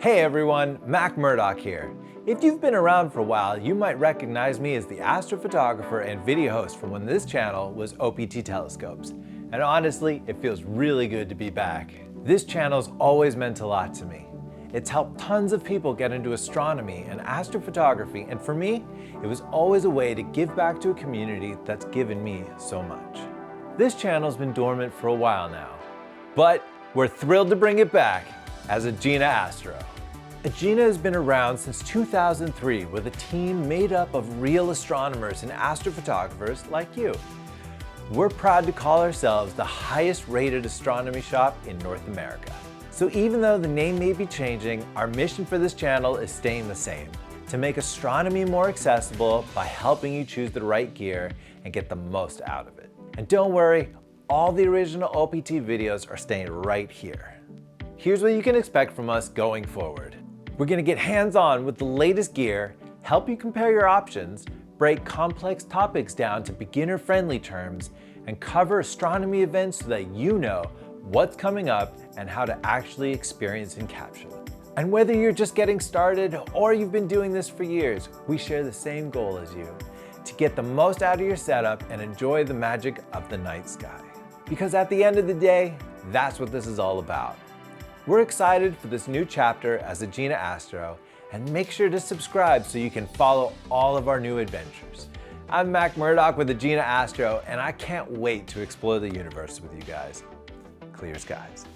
Hey everyone, Mac Murdoch here. If you've been around for a while, you might recognize me as the astrophotographer and video host from when this channel was OPT Telescopes. And honestly, it feels really good to be back. This channel's always meant a lot to me. It's helped tons of people get into astronomy and astrophotography, and for me, it was always a way to give back to a community that's given me so much. This channel's been dormant for a while now, but we're thrilled to bring it back as Agena Astro. Agena has been around since 2003 with a team made up of real astronomers and astrophotographers like you. We're proud to call ourselves the highest rated astronomy shop in North America. So even though the name may be changing, our mission for this channel is staying the same: to make astronomy more accessible by helping you choose the right gear and get the most out of it. And don't worry, all the original OPT videos are staying right here. Here's what you can expect from us going forward. We're gonna get hands-on with the latest gear, help you compare your options, break complex topics down to beginner-friendly terms, and cover astronomy events so that you know what's coming up and how to actually experience and capture them. And whether you're just getting started or you've been doing this for years, we share the same goal as you: to get the most out of your setup and enjoy the magic of the night sky. Because at the end of the day, that's what this is all about. We're excited for this new chapter as Agena Astro, and make sure to subscribe so you can follow all of our new adventures. I'm Mac Murdoch with Agena Astro, and I can't wait to explore the universe with you guys. Clear skies.